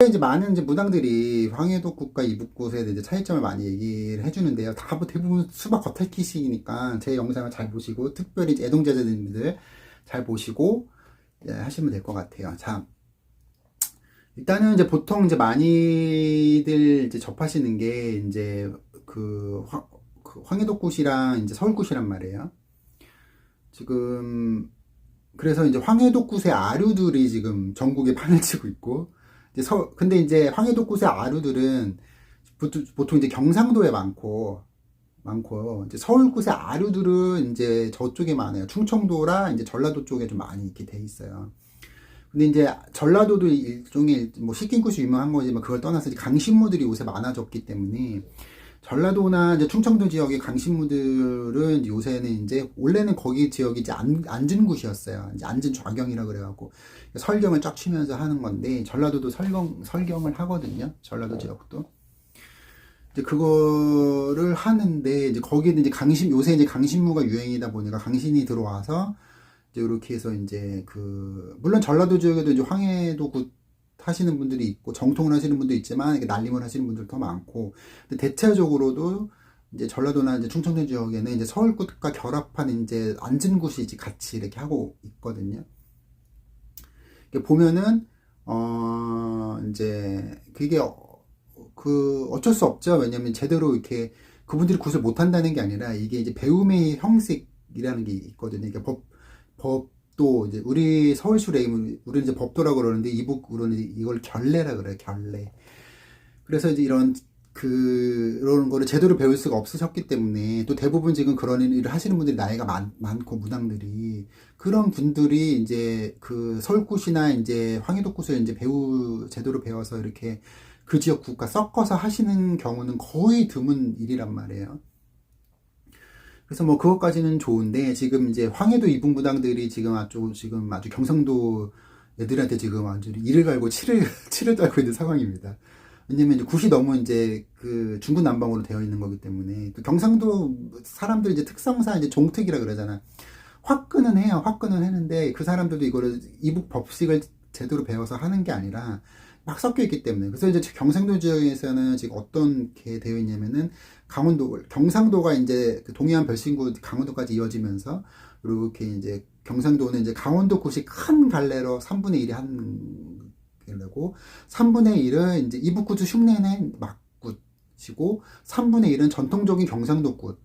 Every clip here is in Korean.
이제 많은 이제 무당들이 황해도굿과 이북굿에 이제 차이점을 많이 얘기를 해주는데요. 다 뭐 대부분 수박 겉핥기식이니까 제 영상을 잘 보시고, 특별히 이제 애동자들님들 잘 보시고, 예, 하시면 될 것 같아요. 자, 일단은 이제 보통 이제 많이들 이제 접하시는 게 이제 그 황해도굿이랑 이제 서울굿이란 말이에요. 지금 그래서 이제 황해도굿의 아류들이 지금 전국에 판을 치고 있고, 근데 이제 황해도굿의 아류들은 보통 이제 경상도에 많고, 이제 서울굿의 아류들은 이제 저쪽에 많아요. 충청도라 이제 전라도 쪽에 좀 많이 이렇게 돼 있어요. 근데 이제 전라도도 일종의 뭐 식긴굿이 유명한 거지만, 그걸 떠나서 이제 강신무들이 요새 많아졌기 때문에, 전라도나 이제 충청도 지역의 강신무들은 요새는 이제, 원래는 거기 지역이 이제 안진굿이었어요. 이제 안진 좌경이라 그래갖고 설경을 쫙 치면서 하는 건데, 전라도도 설경을 하거든요. 전라도 지역도. 이제 그거를 하는데, 이제 거기는 이제 요새 이제 강신무가 유행이다 보니까 강신이 들어와서 이제 이렇게 해서 이제 물론 전라도 지역에도 이제 황해도굿 하시는 분들이 있고 정통을 하시는 분도 있지만, 이렇게 날림을 하시는 분들도 더 많고, 근데 대체적으로도 이제 전라도나 이제 충청도 지역에는 이제 서울굿과 결합한 이제 안진굿이 이제 같이 이렇게 하고 있거든요. 보면은 이제 그게 어쩔 수 없죠. 왜냐면 제대로 이렇게 그분들이 굿을 못 한다는 게 아니라, 이게 이제 배움의 형식이라는 게 있거든요. 그러니까 법도 이제 우리 서울술에 우리는 이제 법도라고 그러는데, 이북으로는 이걸 결례라 그래요. 결례. 그래서 이제 그런 거를 제대로 배울 수가 없으셨기 때문에, 또 대부분 지금 그런 일을 하시는 분들이 나이가 많고, 무당들이, 그런 분들이 이제 그 서울굿이나 이제 황해도굿을 이제 제대로 배워서 이렇게 그 지역 굿과 섞어서 하시는 경우는 거의 드문 일이란 말이에요. 그래서 뭐 그것까지는 좋은데, 지금 이제 황해도 이북무당들이 지금 아주 경상도 애들한테 지금 아주 이를 갈고 치를 떨고 있는 상황입니다. 왜냐면 이제 굿이 너무 이제 그 중구난방으로 되어 있는 거기 때문에, 또 경상도 사람들 이제 특성상 이제 종특이라 그러잖아. 화끈은 해요. 화끈은 했는데, 그 사람들도 이거를 이북 법식을 제대로 배워서 하는 게 아니라 막 섞여 있기 때문에. 그래서 이제 경상도 지역에서는 지금 어떤 게 되어 있냐면은, 경상도가 이제 그 동해안 별신구 강원도까지 이어지면서, 이렇게 이제 경상도는 이제 강원도 굿이 큰 갈래로 3분의 1이 한 갈래고, 3분의 1은 이제 이북굿 흉내낸 막굿이고, 3분의 1은 전통적인 경상도 굿,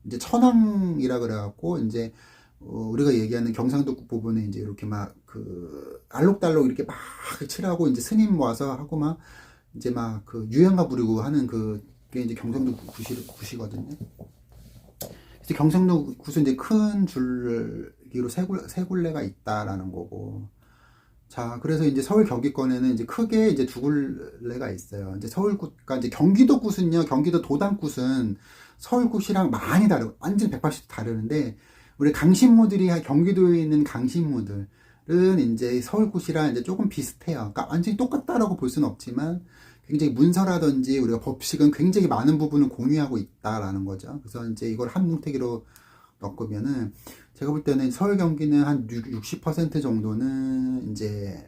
이제 천황이라 그래갖고, 이제 우리가 얘기하는 경상도 굿 부분에 이제 이렇게 막 알록달록 이렇게 막 칠하고, 이제 스님 와서 하고 막 이제 막 유행가 부리고 하는 그게 이제 경상도 굿이거든요. 이제 경상도 굿은 이제 큰 줄기로 세 굴레가 있다라는 거고. 자, 그래서 이제 서울 경기권에는 이제 크게 이제 두 굴레가 있어요. 이제 서울굿과 이제 경기도 굿은요, 경기도 도당굿은 서울굿이랑 많이 다르고, 완전 180도 다르는데, 우리 강신무들이 경기도에 있는 강신무들은 이제 서울굿이랑 이제 조금 비슷해요. 그러니까 완전히 똑같다라고 볼 수는 없지만, 굉장히 문서라든지 우리가 법식은 굉장히 많은 부분을 공유하고 있다라는 거죠. 그래서 이제 이걸 한 뭉태기로 엮으면은, 제가 볼 때는 서울 경기는 한 60% 정도는 이제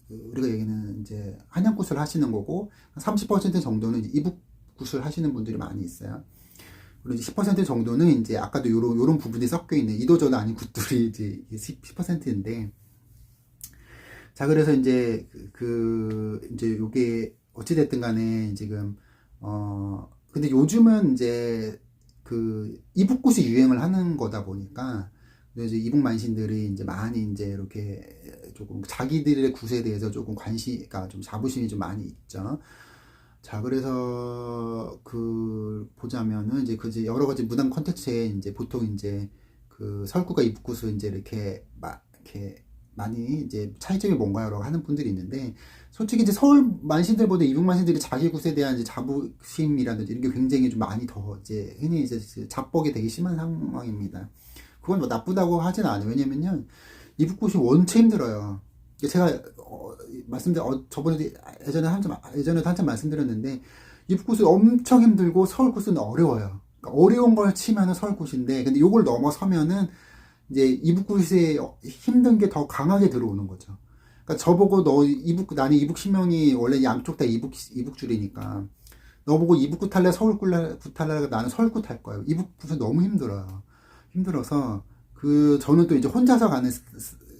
우리가 얘기는 이제 한양굿을 하시는 거고, 30% 정도는 이제 이북굿을 하시는 분들이 많이 있어요. 그리고 이제 10% 정도는 이제 아까도 요런 부분이 섞여 있는 이도저도 아닌 굿들이 이제 10%인데, 자, 그래서 이제 이제 요게 어찌됐든 간에 지금 근데 요즘은 이제 이북굿이 유행을 하는 거다 보니까, 이제 이북 만신들이 이제 많이 이제 이렇게 조금 자기들의 굿에 대해서 조금 그러니까 좀 자부심이 좀 많이 있죠. 자, 그래서 보자면은 이제 여러 가지 무당 콘텐츠에 이제 보통 이제 설굿과 이북굿을 이제 이렇게 많이 이제 차이점이 뭔가요라고 하는 분들이 있는데, 솔직히 이제 서울 만신들보다 이북 만신들이 자기 굿에 대한 이제 자부심이라든지 이런 게 굉장히 좀 많이 더 이제 흔히 이제 자뻑이 되게 심한 상황입니다. 그건 뭐 나쁘다고 하진 않아요. 왜냐면요, 이북굿이 원체 힘들어요. 제가 예전에도 한참 말씀드렸는데, 이북굿은 엄청 힘들고 서울굿은 어려워요. 그러니까 어려운 걸 치면은 서울굿인데, 근데 요걸 넘어서면은 이제 이북굿의 힘든 게 더 강하게 들어오는 거죠. 그러니까 저보고 너 이북, 나는 이북 신명이 원래 양쪽 다 이북줄이니까 너보고 이북구 탈래 서울구 탈래 나는 서울구 탈 거예요. 이북구는 너무 힘들어요. 힘들어서 저는 또 이제 혼자서 가는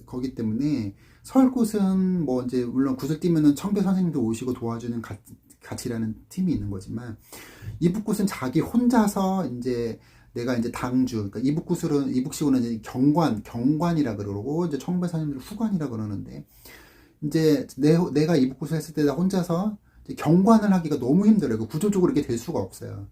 거기 때문에 서울굿은 뭐 이제 물론 굿을 뛰면은 청배 선생님도 오시고 도와주는 같이 일하는 팀이 있는 거지만 이북굿은 자기 혼자서 이제 내가 이제 당주, 그러니까 이북시구는 이제 경관이라 그러고 이제 청배 선생님들 후관이라 그러는데 이제 내가 이북굿을 했을 때 나 혼자서 이제 경관을 하기가 너무 힘들어요. 구조적으로 이렇게 될 수가 없어요.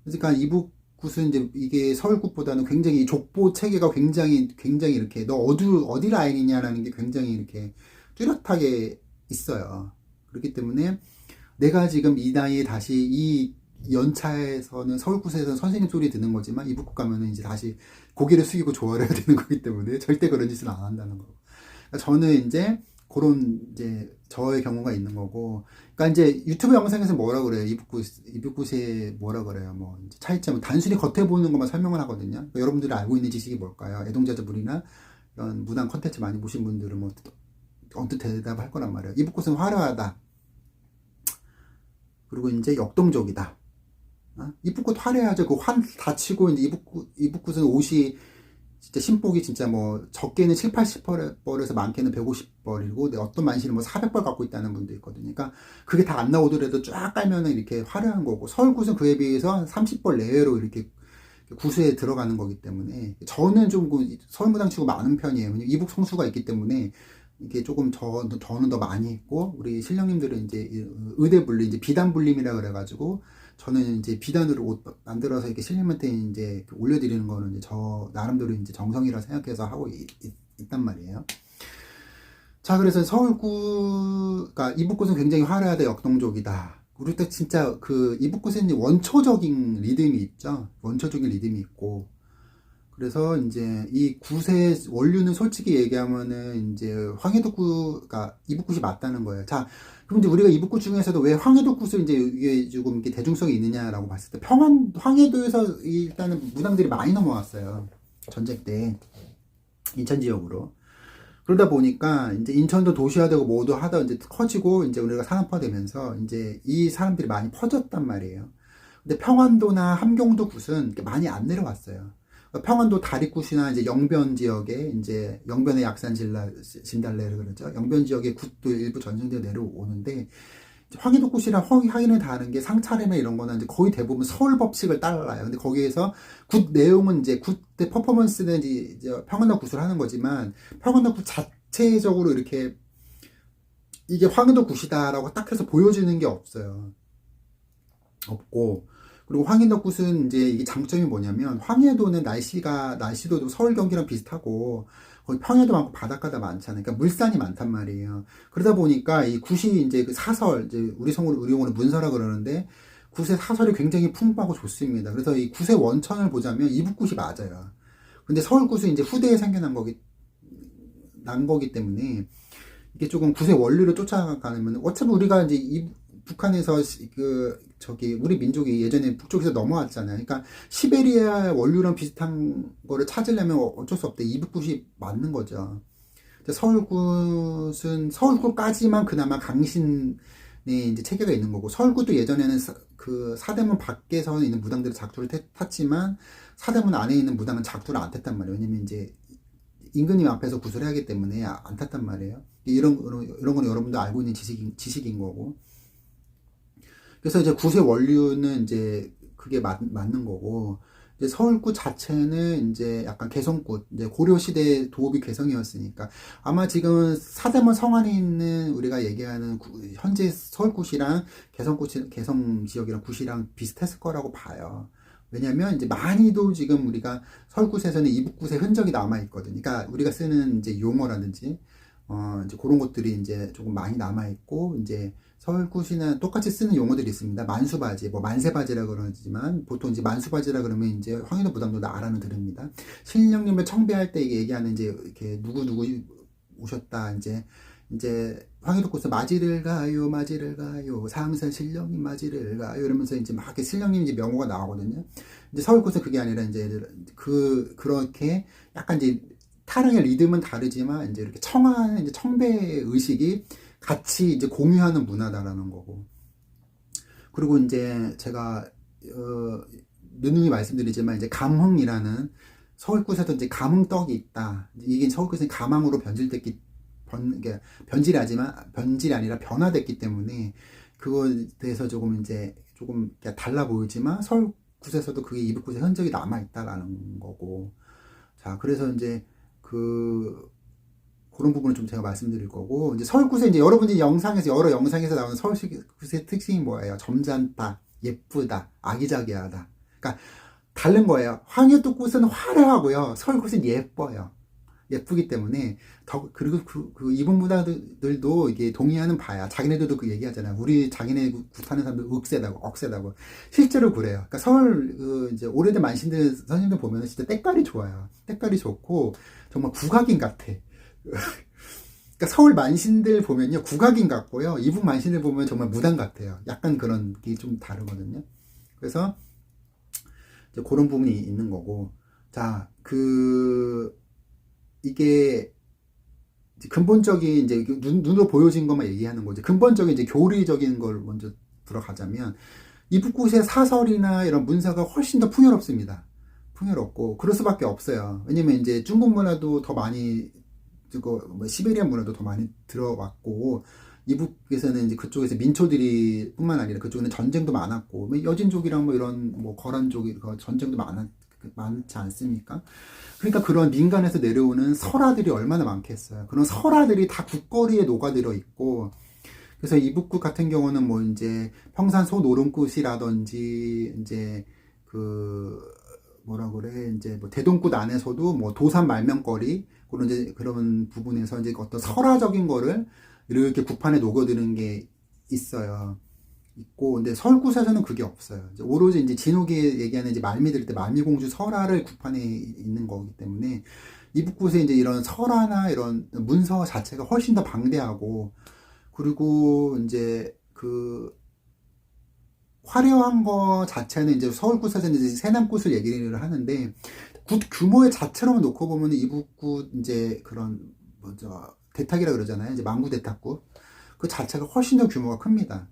그러니까 이북굿은 이제 이게 서울굿보다는 굉장히 족보 체계가 굉장히 이렇게 너 어디 라인이냐라는 게 굉장히 이렇게 뚜렷하게 있어요. 그렇기 때문에 내가 지금 이 나이에 다시 이 연차에서는 서울굿에서는 선생님 소리 듣는 거지만 이북굿 가면은 이제 다시 고개를 숙이고 조언을 해야 되는 거기 때문에 절대 그런 짓은 안 한다는 거고. 그러니까 저는 이제 그런 이제 저의 경우가 있는 거고. 그러니까 이제 유튜브 영상에서 뭐라 그래요? 이북굿에 뭐라 그래요? 뭐 이제 차이점은 단순히 겉에 보는 것만 설명을 하거든요. 그러니까 여러분들이 알고 있는 지식이 뭘까요? 애동자자물이나 이런 무당 컨텐츠 많이 보신 분들은 뭐 언뜻 대답할 거란 말이에요. 이북굿은 화려하다. 그리고 이제 역동적이다. 이북굿 화려하죠. 다치고 이제 이북굿은 옷이 진짜 신복이 진짜 뭐 적게는 7, 80벌에서 많게는 150벌이고 어떤 만신은 뭐 400벌 갖고 있다는 분도 있거든요. 그러니까 그게 다 안 나오더라도 쫙 깔면은 이렇게 화려한 거고 서울굿은 그에 비해서 한 30벌 내외로 이렇게 구수에 들어가는 거기 때문에 저는 좀 서울무당 치고 많은 편이에요. 이북 성수가 있기 때문에 이게 조금 저는 더 많이 있고 우리 신령님들은 이제 의대 분리 이제 비단 분림이라 그래가지고 저는 이제 비단으로 옷 만들어서 이렇게 신령한테 이제 올려드리는 거는 이제 저 나름대로 이제 정성이라 생각해서 하고 있단 말이에요. 자, 그래서 그러니까 이북굿은 굉장히 화려하다, 역동적이다. 우리 때 진짜 이북굿에는 원초적인 리듬이 있죠. 원초적인 리듬이 있고. 그래서 이제 이 굿의 원류는 솔직히 얘기하면은 이제 황해도그러니까 이북굿이 맞다는 거예요. 자, 그럼 이제 우리가 이북굿 중에서도 왜 황해도굿을 이제 이게 조금 이렇게 대중성이 있느냐라고 봤을 때 황해도에서 일단은 무당들이 많이 넘어왔어요. 전쟁 때 인천 지역으로. 그러다 보니까 이제 인천도 도시화되고 뭐도 하다 이제 커지고 이제 우리가 산업화되면서 이제 이 사람들이 많이 퍼졌단 말이에요. 근데 평안도나 함경도 굿은 많이 안 내려왔어요. 평안도 다리굿이나 이제 영변 지역에 이제 영변의 약산 진달래를 그러죠. 영변 지역의 굿도 일부 전승되어 내려오는데 황해도 굿이랑 하기는 다른 게 상차림이나 이런 거는 이제 거의 대부분 서울 법칙을 따라요. 근데 거기에서 굿 내용은 이제 굿의 퍼포먼스는 이제 평안도 굿을 하는 거지만 평안도 굿 자체적으로 이렇게 이게 황해도 굿이다라고 딱 해서 보여주는 게 없어요. 없고. 그리고 황해도 굿은 이제 이게 장점이 뭐냐면 황해도는 날씨도 서울 경기랑 비슷하고 거기 평야도 많고 바닷가도 많잖아요. 그러니까 물산이 많단 말이에요. 그러다 보니까 이 굿이 이제 사설 이제 우리 용어로 문서라 그러는데 굿의 사설이 굉장히 풍부하고 좋습니다. 그래서 이 굿의 원천을 보자면 이북굿이 맞아요. 근데 서울 굿은 이제 후대에 생겨난 난 거기 때문에 이게 조금 굿의 원리를 쫓아가면 어차피 우리가 이제 북한에서 우리 민족이 예전에 북쪽에서 넘어왔잖아요. 그러니까 시베리아 원류랑 비슷한 거를 찾으려면 어쩔 수 없대. 이북굿이 맞는 거죠. 서울굿까지만 그나마 강신의 이제 체계가 있는 거고, 서울굿도 예전에는 사대문 밖에서 있는 무당들이 작두를 탔지만 사대문 안에 있는 무당은 작두를 안 탔단 말이에요. 왜냐면 이제 임금님 앞에서 굿을 해야하기 때문에 안 탔단 말이에요. 이런 거는 여러분도 알고 있는 지식인 거고. 그래서 이제 굿의 원류는 이제 그게 맞는 거고, 이제 서울굿 자체는 이제 약간 개성굿, 이제 고려시대 도읍이 개성이었으니까, 아마 지금 사대문 성안에 있는 우리가 얘기하는 현재 서울굿이랑 개성 지역이랑 굿이랑 비슷했을 거라고 봐요. 왜냐면 이제 많이도 지금 우리가 서울굿에서는 이북굿의 흔적이 남아있거든요. 그러니까 우리가 쓰는 이제 용어라든지, 이제 그런 것들이 이제 조금 많이 남아있고, 이제 서울굿이나 똑같이 쓰는 용어들이 있습니다. 만수바지, 뭐 만세바지라 그러지만 보통 이제 만수바지라 그러면 이제 황해도 무당들도 알아는 들읍니다. 신령님을 청배할 때 얘기하는 이제 이렇게 누구 오셨다 이제 황해도 굿에서 맞이를 가요 상선 신령님 맞이를 가요 이러면서 이제 막 이렇게 신령님 이제 명호가 나오거든요. 이제 서울굿은 그게 아니라 이제 그렇게 약간 이제 타락의 리듬은 다르지만 이제 이렇게 청한 이제 청배 의식이 같이 이제 공유하는 문화다라는 거고. 그리고 이제 제가 누누이 말씀드리지만 이제 감흥이라는 서울굿에도 이제 감흥떡이 있다. 이게 서울굿은 감흥으로 변질됐기 변질이 아니라 변화됐기 때문에 그거에 대해서 조금 이제 조금 달라 보이지만 서울굿에서도 그게 이북굿의 흔적이 남아 있다라는 거고. 자, 그래서 이제 그런 부분을 좀 제가 말씀드릴 거고, 이제 서울굿에 이제 여러분들이 여러 영상에서 나오는 서울굿의 특징이 뭐예요? 점잖다, 예쁘다, 아기자기하다. 그러니까 다른 거예요. 황해도굿은 화려하고요. 서울굿은 예뻐요. 예쁘기 때문에 그리고 그 이북 문화들도 이게 동의하는 바야. 자기네들도 그 얘기하잖아요. 우리 자기네 굿하는 사람들 억세다고. 실제로 그래요. 그러니까 서울 이제 오래된 만신들 선생님들 보면은 진짜 때깔이 좋아요. 때깔이 좋고 정말 국악인 같아. 그러니까 서울 만신들 보면요 국악인 같고요. 이북 만신들 보면 정말 무당 같아요. 약간 그런 게 좀 다르거든요. 그래서 이제 그런 부분이 있는 거고. 자, 이게 근본적인 이제 눈으로 보여진 것만 얘기하는 거지. 근본적인 이제 교리적인 걸 먼저 들어가자면 이북굿의 사설이나 이런 문사가 훨씬 더 풍요롭습니다. 풍요롭고 그럴 수밖에 없어요. 왜냐면 이제 중국 문화도 더 많이 시베리안 문화도 더 많이 들어왔고 이북에서는 이제 그쪽에서 민초들이 뿐만 아니라 그쪽에는 전쟁도 많았고 여진족이랑 이런 거란족이 전쟁도 많지 않습니까? 그러니까 그런 민간에서 내려오는 설화들이 얼마나 많겠어요. 그런 설화들이 다 국거리에 녹아들어 있고, 그래서 이북굿 같은 경우는 이제 평산 소노름굿이라든지 이제 이제 대동굿 안에서도 도산 말명거리 그런 부분에서 이제 어떤 설화적인 거를 이렇게 국판에 녹아드는 게 있어요. 있고, 근데 서울굿에서는 그게 없어요. 이제 오로지 이제 진욱이 얘기하는 이제 말미들 때 말미공주 설화를 국판에 있는 거기 때문에 이북굿에 이제 이런 설화나 이런 문서 자체가 훨씬 더 방대하고, 그리고 이제 화려한 거 자체는 이제 서울굿에서는 이제 세남굿을 얘기를 하는데, 굿 규모의 자체로만 놓고 보면 이북굿 이제 그런 대탁이라 그러잖아요. 이제 망구 대탁굿. 그 자체가 훨씬 더 규모가 큽니다.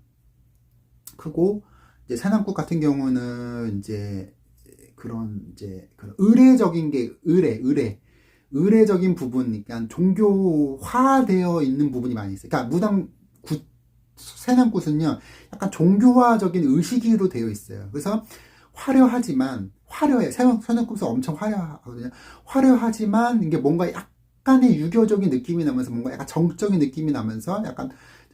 크고 이제 세남국 같은 경우는 이제 그런 의례적인 게 의례적인 부분, 그러니까 종교화되어 있는 부분이 많이 있어요. 그러니까 세남굿은요 약간 종교화적인 의식으로 되어 있어요. 그래서 화려해. 세남굿은 엄청 화려하거든요. 화려하지만 이게 뭔가 약간의 유교적인 느낌이 나면서 뭔가 약간 정적인 느낌이 나면서 약간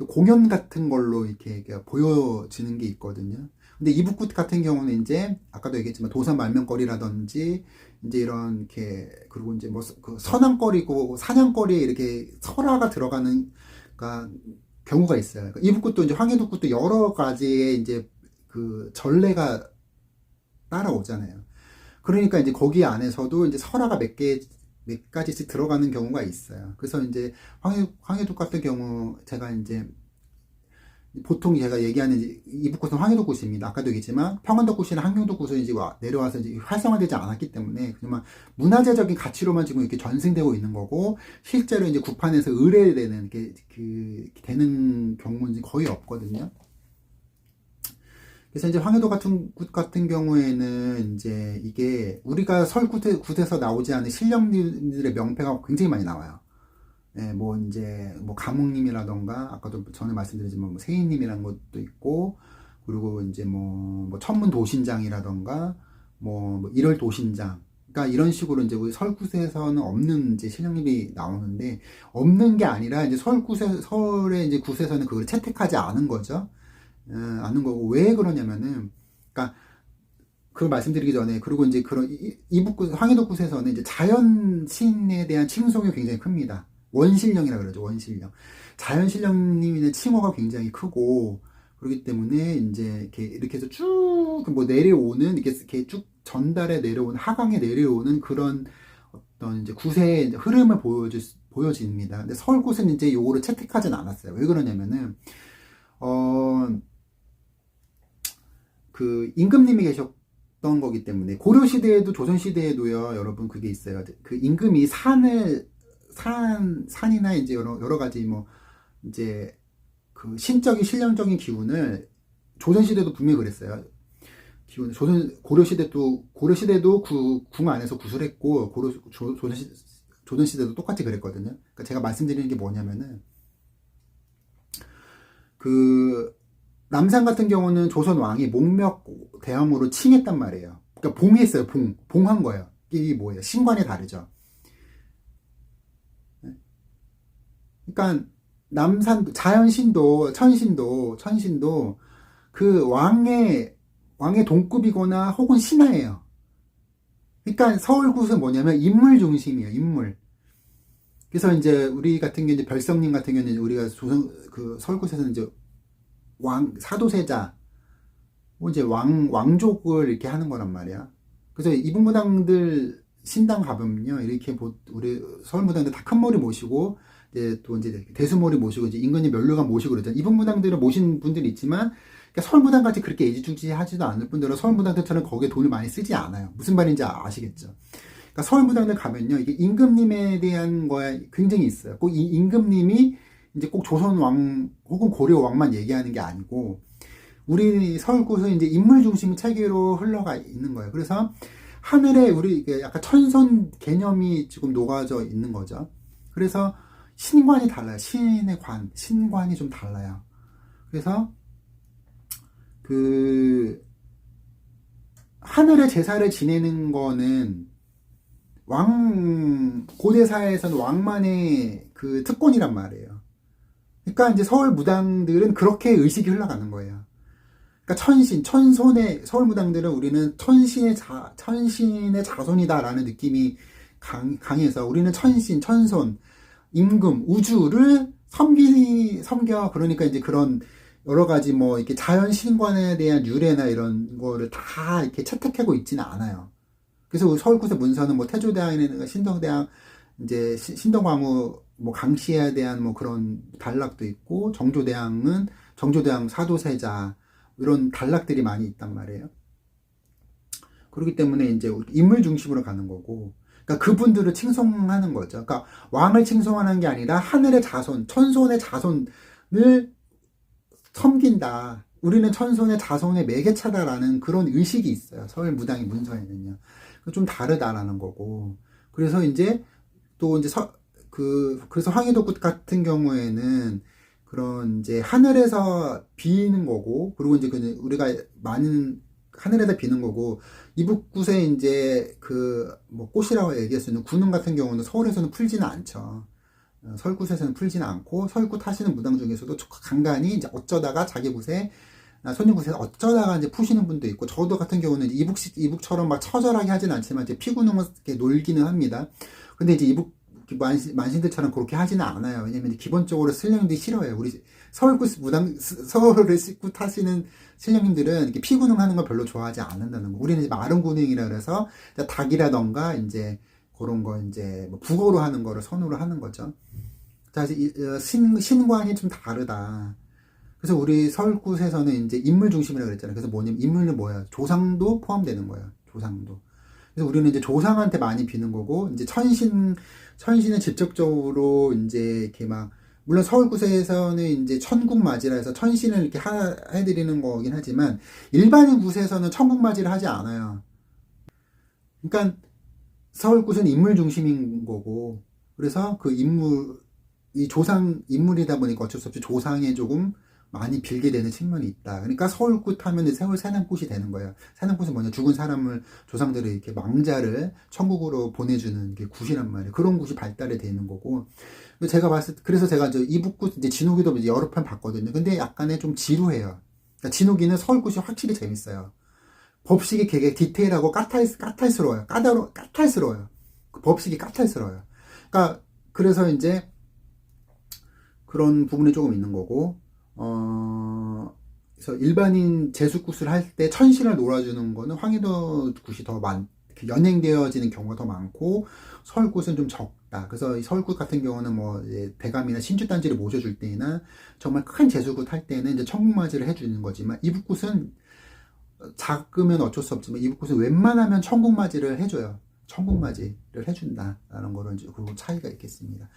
공연 같은 걸로 이렇게 보여지는 게 있거든요. 근데 이북굿 같은 경우는 이제 아까도 얘기했지만 도산 말명거리라든지 이제 이런 이렇게 그리고 이제 선앙거리고 사냥거리에 이렇게 설화가 들어가는 경우가 있어요. 이북굿도 이제 황해도굿도 여러 가지의 이제 전례가 따라오잖아요. 그러니까 이제 거기 안에서도 이제 설화가 몇 가지씩 들어가는 경우가 있어요. 그래서 이제 황해도 같은 경우 제가 이제 보통 제가 얘기하는 이북굿은 황해도굿입니다. 아까도 얘기했지만 평안도굿이나 함경도굿은 이제 내려와서 이제 활성화되지 않았기 때문에 그냥 문화재적인 가치로만 지금 이렇게 전승되고 있는 거고, 실제로 이제 국판에서 의뢰되는 되는 경우는 거의 없거든요. 그래서 이제 황해도 굿 같은 경우에는 이제 이게 우리가 설굿에서 나오지 않은 신령님들의 명패가 굉장히 많이 나와요. 예, 이제 가묵님이라던가 아까도 전에 말씀드렸지만 세인님이라는 것도 있고, 그리고 이제 천문 도신장이라던가 일월 도신장, 그러니까 이런 식으로 이제 우리 설굿에서는 없는 이제 신령님이 나오는데, 없는 게 아니라 이제 설의 이제 굿에서는 그걸 채택하지 않은 거죠. 아는 거고. 왜 그러냐면은, 그러니까 그걸 말씀드리기 전에, 그리고 이제 그런 이북굿 황해도굿에서는 이제 자연신에 대한 칭송이 굉장히 큽니다. 원신령이라 그러죠. 원신령. 자연신령님의 칭호가 굉장히 크고, 그렇기 때문에 이제 이렇게 해서 쭉 내려오는, 이렇게 쭉 전달에 내려오는, 하강에 내려오는 그런 어떤 이제 굿의 흐름을 보여집니다. 근데 서울굿은 이제 요거를 채택하진 않았어요. 왜 그러냐면은 임금님이 있었던 거기 때문에 고려 시대에도 조선 시대에도요, 여러분 그게 있어요. 그 임금이 산이나 이제 여러 가지 뭐 이제 그 신적인 신령적인 기운을 조선 시대도 분명히 그랬어요. 고려 시대도 궁 안에서 구술했고 조선 시대도 똑같이 그랬거든요. 그러니까 제가 말씀드리는 게 뭐냐면은 그 남산 같은 경우는 조선 왕이 목명 대왕으로 칭했단 말이에요. 그러니까 봉했어요. 봉한 거예요. 이게 뭐예요? 신관이 다르죠. 그러니까 남산 자연신도 천신도 그 왕의 동급이거나 혹은 신하예요. 그러니까 서울굿은 뭐냐면 인물 중심이에요. 인물. 그래서 이제 우리 같은 경우 이제 별성님 같은 경우는 우리가 그 서울굿에서는 이제 사도세자 뭐 이제 왕족을 이렇게 하는 거란 말이야. 그래서 이분무당들 신당 가보면요, 이렇게 우리 서울무당들 다 큰 머리 모시고 이제 또 이제 대수머리 모시고 이제 임금님 멸류관 모시고 그러잖아요. 이분무당들을 모신 분들이 있지만 그러니까 서울무당 같이 그렇게 애지중지하지도 않을 뿐더러 서울무당들처럼 거기에 돈을 많이 쓰지 않아요. 무슨 말인지 아시겠죠? 그러니까 서울무당들 가면요, 이게 임금님에 대한 거에 굉장히 있어요. 꼭 이 임금님이 이제 꼭 조선왕 혹은 고려왕만 얘기하는 게 아니고 우리 서울굿은 이제 인물 중심 체계로 흘러가 있는 거예요. 그래서 하늘에 우리 약간 천선 개념이 지금 녹아져 있는 거죠. 그래서 신관이 달라요. 신관이 좀 달라요. 그래서 그 하늘의 제사를 지내는 거는 고대사에서는 왕만의 그 특권이란 말이에요. 그러니까 이제 서울 무당들은 그렇게 의식이 흘러가는 거예요. 그러니까 서울무당들은 우리는 천신의 자손이다라는 느낌이 강해서 우리는 천손, 임금, 우주를 섬겨. 그러니까 이제 그런 여러 가지 뭐 이렇게 자연 신관에 대한 유래나 이런 거를 다 이렇게 채택하고 있지는 않아요. 그래서 서울굿의 문서는 뭐 태조대왕이나 신덕대왕, 이제 신덕왕후, 뭐 강씨에 대한 뭐 그런 단락도 있고, 정조대왕 사도세자, 이런 단락들이 많이 있단 말이에요. 그렇기 때문에 이제 인물 중심으로 가는 거고, 그러니까 그분들을 칭송하는 거죠. 그러니까 왕을 칭송하는 게 아니라 하늘의 자손, 천손의 자손을 섬긴다. 우리는 천손의 자손의 매개차다라는 그런 의식이 있어요. 서울 무당의 문서에는요. 좀 다르다라는 거고. 그래서 이제 또 이제 그래서 황해도굿 같은 경우에는 그런 이제 하늘에서 비는 거고, 그리고 이제 우리가 많은 하늘에다 비는 거고, 이북굿에 이제 뭐 꽃이라고 얘기할 수 있는 군운 같은 경우는 서울에서는 풀지는 않죠. 서울굿에서는 풀지는 않고, 서울굿 하시는 무당 중에서도 간간히 이제 어쩌다가 자기 굿에, 손님굿에서 어쩌다가 이제 푸시는 분도 있고, 저도 같은 경우는 이북처럼 막 처절하게 하진 않지만 이제 피군음을 이렇게 놀기는 합니다. 근데 이제 만신들처럼 그렇게 하지는 않아요. 왜냐면 기본적으로 신령님들이 싫어해요. 우리 서울을 굿 하시는 신령님들은 이렇게 피군응 하는 걸 별로 좋아하지 않는다는 거. 우리는 이제 마른 군응이라 그래서 닭이라던가 이제 그런 거 이제 뭐 북어로 하는 거를 선호를 하는 거죠. 자, 신관이 좀 다르다. 그래서 우리 서울굿에서는 이제 인물 중심이라고 그랬잖아요. 그래서 뭐냐면 인물은 뭐야? 조상도 포함되는 거예요. 조상도. 그래서 우리는 이제 조상한테 많이 비는 거고, 이제 천신은 직접적으로 이제 이렇게 막, 물론 서울굿에서는 이제 천국맞이라 해서 천신을 이렇게 해드리는 거긴 하지만, 일반인 굿에서는 천국맞이를 하지 않아요. 그러니까 서울굿은 인물 중심인 거고, 그래서 그 이 조상 인물이다 보니까 어쩔 수 없이 조상에 조금 많이 빌게 되는 측면이 있다. 그러니까 서울굿 하면 서울 사냥굿이 되는 거예요. 사냥굿은 뭐냐? 죽은 사람을, 조상들을 이렇게 망자를 천국으로 보내주는 게 굿이란 말이에요. 그런 굿이 발달이 되는 거고. 그래서 제가 이북굿, 이제 진욱이도 이제 여러 편 봤거든요. 근데 약간의 좀 지루해요. 그러니까 진욱이는 서울굿이 확실히 재밌어요. 법식이 되게 디테일하고 까탈스러워요. 까탈스러워요. 그 법식이 까탈스러워요. 그러니까, 그래서 이제 그런 부분이 조금 있는 거고, 그래서 일반인 제수굿을 할 때 천신을 놀아주는 거는 황해도 굿이 더 연행되어지는 경우가 더 많고, 서울굿은 좀 적다. 그래서 서울굿 같은 경우는 뭐 대감이나 신주단지를 모셔줄 때나 정말 큰 제수굿 할 때는 이제 천국맞이를 해주는 거지만, 이북굿은 작으면 어쩔 수 없지만 이북굿은 웬만하면 천국맞이를 해줘요. 천국맞이를 해준다라는 거는 이제 그 차이가 있겠습니다.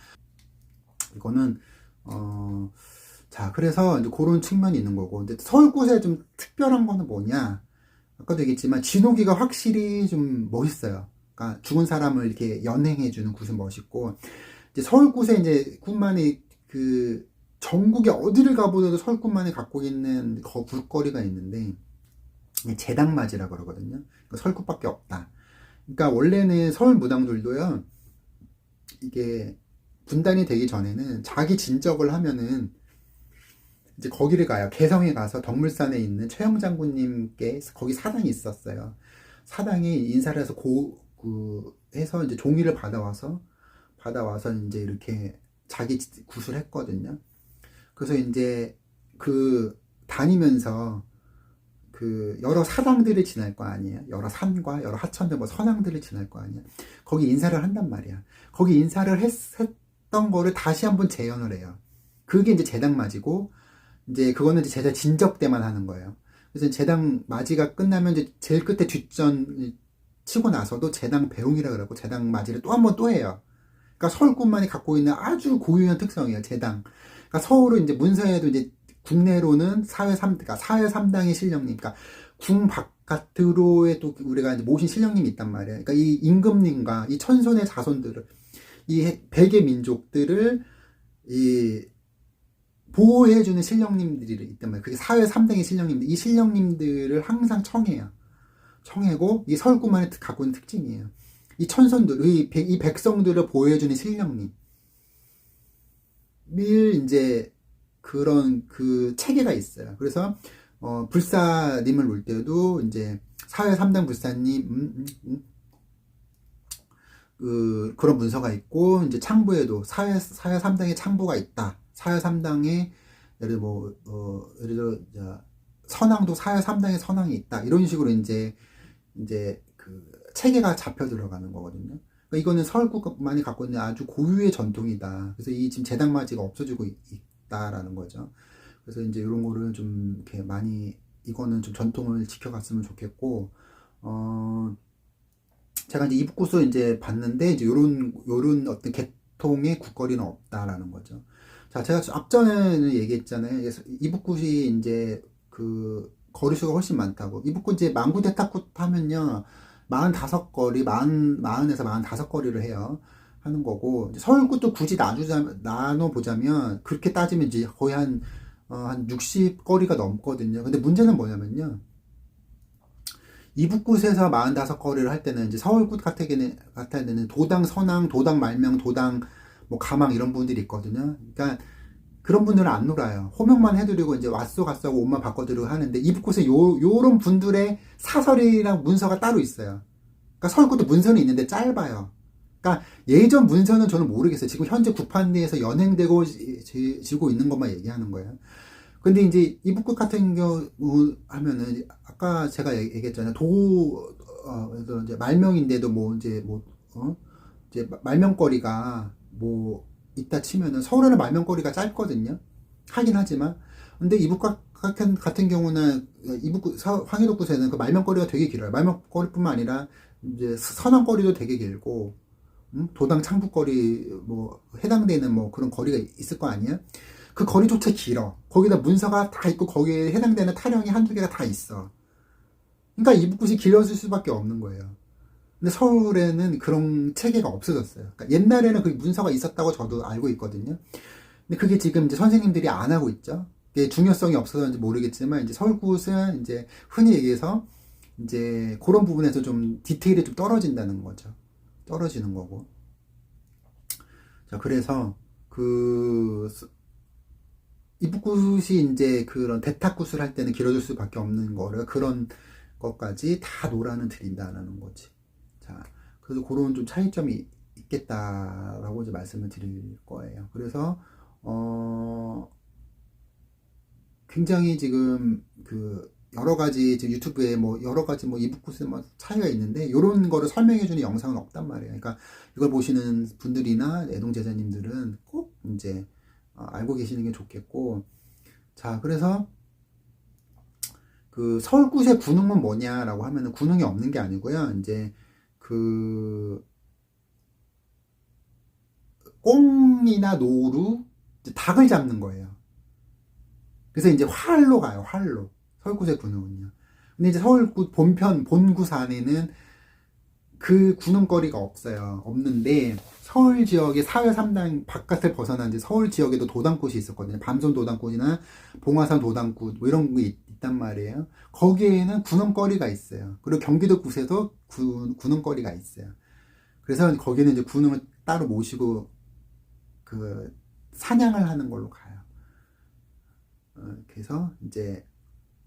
이거는 자, 그래서 이제 그런 측면이 있는 거고. 근데 서울굿에 좀 특별한 거는 뭐냐? 아까도 얘기했지만 진호기가 확실히 좀 멋있어요. 그러니까 죽은 사람을 이렇게 연행해주는 굿은 멋있고, 이제 서울굿에 이제 굿만이 그 전국에 어디를 가보더라도 서울굿만이 갖고 있는 굿거리가 있는데 재당맞이라고 그러거든요. 그러니까 서울굿밖에 없다. 그러니까 원래는 서울 무당들도요, 이게 분단이 되기 전에는 자기 진적을 하면은 이제 거기를 가요. 개성에 가서 덕물산에 있는 최영 장군님께 거기 사당이 있었어요. 사당에 인사를 해서 해서 이제 종이를 받아와서 이제 이렇게 자기 굿을 했거든요. 그래서 이제 그 다니면서 그 여러 사당들을 지날 거 아니에요. 여러 산과 여러 하천들 뭐 선왕들을 지날 거 아니에요. 거기 인사를 한단 말이야. 거기 인사를 했던 거를 다시 한번 재현을 해요. 그게 이제 재당맞이고, 이제 그거는 이제 제자 진적 때만 하는 거예요. 그래서 재당 맞이가 끝나면 이제 제일 끝에 뒷전 치고 나서도 재당 배웅이라 그러고 재당 맞이를 또 한 번 또 해요. 그러니까 서울꾼만이 갖고 있는 아주 고유한 특성이에요. 재당. 그러니까 서울은 이제 문서에도 이제 국내로는 그러니까 사회 3당의 신령님, 그러니까 궁 바깥으로에 또 우리가 이제 모신 신령님이 있단 말이에요. 그러니까 이 임금님과 이 천손의 자손들을, 이 백의 민족들을 이 보호해주는 신령님들이 있단 말이에요. 그게 사회 3당의 신령님들, 이 신령님들을 항상 청해고, 이 서울꾼만이 갖고 있는 특징이에요. 이 천손들, 이 백성들을 보호해주는 신령님. 이제 그런 그 체계가 있어요. 그래서 불사님을 볼 때도 이제 사회 3당 불사님 그런 문서가 있고, 이제 창부에도 사회 3당의 창부가 있다. 사회 3당의 예를 들어 선왕도 사회 3당의 선왕이 있다. 이런 식으로 이제 그 체계가 잡혀 들어가는 거거든요. 그러니까 이거는 서울국만이 갖고 있는 아주 고유의 전통이다. 그래서 이 지금 재당맞이가 없어지고 있다라는 거죠. 그래서 이제 이런 거를 좀 이렇게 많이, 이거는 좀 전통을 지켜갔으면 좋겠고, 제가 이제 이북굿을 이제 봤는데 이제 요런 어떤 계통의 굿거리는 없다라는 거죠. 자, 제가 앞전에는 얘기했잖아요. 이북굿이 이제 그 거리수가 훨씬 많다고. 이북굿 이제 만구대탁굿 하면요, 45거리, 40에서 45거리를 하는 거고, 서울굿도 굳이 나눠보자면, 그렇게 따지면 이제 거의 한 60거리가 넘거든요. 근데 문제는 뭐냐면요, 이북굿에서 45거리를 할 때는 이제 서울굿 같은 데는 도당 선왕, 도당 말명, 도당 뭐 가망 이런 분들이 있거든요. 그러니까 그런 분들은 안 놀아요. 호명만 해드리고 이제 왔소 갔소 하고 옷만 바꿔드리고 하는데, 이북굿에 요런 분들의 사설이랑 문서가 따로 있어요. 그러니까 서울굿도 문서는 있는데 짧아요. 그러니까 예전 문서는 저는 모르겠어요. 지금 현재 구판대에서 연행되고 지고 있는 것만 얘기하는 거예요. 근데 이제 이북굿 같은 경우 하면은 아까 제가 얘기했잖아요. 그래서 이제 말명인데도 이제 말명거리가 뭐 있다 치면은, 서울에는 말명거리가 짧거든요. 하긴 하지만. 근데 이북굿 같은 경우는 황해도굿에는 그 말명거리가 되게 길어요. 말명거리뿐만 아니라 이제 선왕거리도 되게 길고, 도당 창북거리 뭐 해당되는 뭐 그런 거리가 있을 거 아니야? 그 거리조차 길어. 거기다 문서가 다 있고 거기에 해당되는 타령이 한두 개가 다 있어. 그러니까 이북굿이 길어질 수밖에 없는 거예요. 근데 서울에는 그런 체계가 없어졌어요. 그러니까 옛날에는 그 문서가 있었다고 저도 알고 있거든요. 근데 그게 지금 이제 선생님들이 안 하고 있죠. 그게 중요성이 없어서인지 모르겠지만, 이제 서울굿은 이제 흔히 얘기해서 이제 그런 부분에서 좀 디테일이 좀 떨어진다는 거죠. 떨어지는 거고. 자, 그래서 이북굿이 이제 그런 대탁굿을 할 때는 길어질 수밖에 없는 거를, 그런 것까지 다 노란은 드린다라는 거지. 자, 그래서 그런 좀 차이점이 있겠다라고 이제 말씀을 드릴 거예요. 그래서 굉장히 지금 여러 가지 지금 유튜브에 뭐 여러 가지 뭐 이북굿에 뭐 차이가 있는데, 이런 거를 설명해주는 영상은 없단 말이에요. 그러니까 이걸 보시는 분들이나 애동 제자님들은 꼭 이제 알고 계시는 게 좋겠고. 자, 그래서 그 서울굿의 군웅은 뭐냐라고 하면은 군웅이 없는 게 아니고요. 이제 그 꽁이나 노루, 이제 닭을 잡는 거예요. 그래서 이제 활로 가요, 활로. 서울굿의 군웅은요. 근데 이제 서울굿 본편, 본굿 안에는 그 군웅거리가 없어요. 없는데, 서울 지역의 사회 3당 바깥을 벗어난 이제 서울 지역에도 도당꽃이 있었거든요. 밤섬 도당꽃이나 봉화산 도당꽃, 뭐 이런 게 있단 말이에요. 거기에는 군웅거리가 있어요. 그리고 경기도 굿에도 군웅거리가 있어요. 그래서 거기는 이제 군웅을 따로 모시고 그 사냥을 하는 걸로 가요. 그래서 이제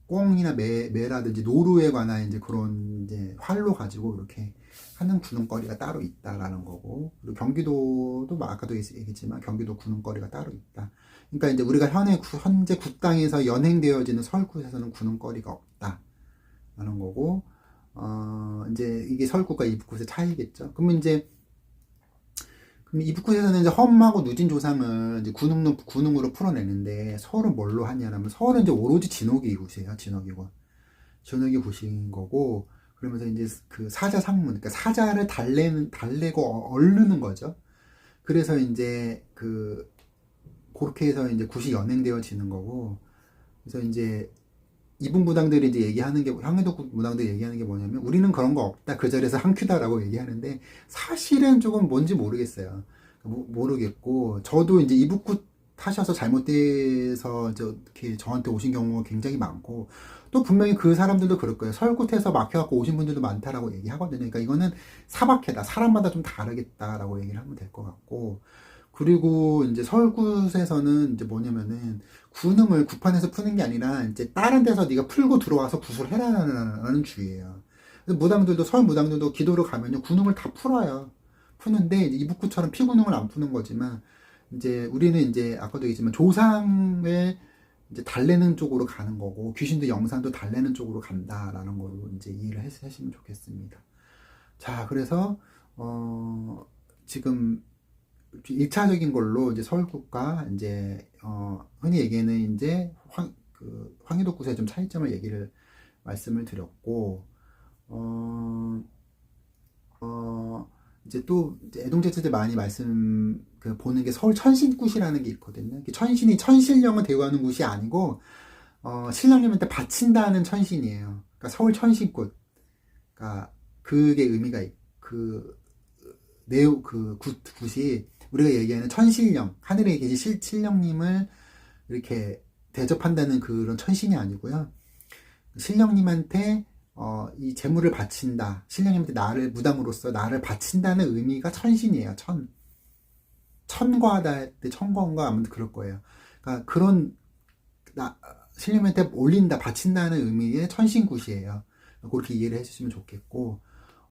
꽁이나 매라든지 노루에 관한 이제 그런 이제 활로 가지고 이렇게 하는 군웅거리가 따로 있다라는 거고, 그리고 경기도도 뭐 아까도 얘기했지만 경기도 군웅거리가 따로 있다. 그러니까 이제 우리가 현재 굿당에서 연행되어지는 서울굿에서는 군웅거리가 없다라는 거고, 이제 이게 서울굿과 이북굿의 차이겠죠. 그러면 이제 이북굿에서는 이제 험하고 누진 조상을 이제 군웅으로 풀어내는데, 서울은 뭘로 하냐면, 서울은 이제 오로지 진옥이 굿이에요. 진옥이 굿인 거고, 그러면서 이제 그 사자상문, 그러니까 사자를 달래고 얼르는 거죠. 그래서 이제 그렇게 해서 이제 굿이 연행되어지는 거고, 그래서 이제 이분 무당들이 이제 얘기하는 게, 황해도 무당들이 얘기하는 게 뭐냐면, 우리는 그런 거 없다, 그 자리에서 한 큐다라고 얘기하는데, 사실은 조금 뭔지 모르겠어요. 모르겠고, 저도 이제 이북굿 하셔서 잘못돼서 이렇게 저한테 오신 경우가 굉장히 많고, 또 분명히 그 사람들도 그럴 거예요. 설굿해서 막혀갖고 오신 분들도 많다라고 얘기하거든요. 그러니까 이거는 사박해다, 사람마다 좀 다르겠다라고 얘기를 하면 될 것 같고, 그리고 이제 설굿에서는 이제 뭐냐면은, 군음을 굿판에서 푸는 게 아니라 이제 다른 데서 네가 풀고 들어와서 굿을 해라라는 주의예요. 무당들도, 설 무당들도 기도를 가면요 군음을 다 풀어요. 푸는데 이제 이북굿처럼 피군음을 안 푸는 거지만, 이제 우리는 이제 아까도 얘기했지만 조상을 이제 달래는 쪽으로 가는 거고, 귀신도 영산도 달래는 쪽으로 간다라는 걸로 이제 이해를 하시면 좋겠습니다. 자, 그래서 지금 1차적인 걸로 이제 서울굿과 이제 흔히 얘기하는 이제 황해도굿의 좀 차이점을 말씀을 드렸고, 이제 또 이제 애동제자들 많이 보는 게 서울 천신굿이라는 게 있거든요. 천신이 천신령을 대우하는 굿이 아니고 신령님한테 바친다는 천신이에요. 그러니까 서울 천신굿. 그러니까 그게 의미가 굿이 우리가 얘기하는 천신령, 하늘에 계신 신령님을 이렇게 대접한다는 그런 천신이 아니고요. 신령님한테 이 재물을 바친다. 신령님한테 무당으로서 나를 바친다는 의미가 천신이에요. 천과하다 할 때 천과인가 아무튼 그럴 거예요. 그러니까 신령님한테 올린다, 바친다는 의미의 천신굿이에요. 그렇게 이해를 해주시면 좋겠고,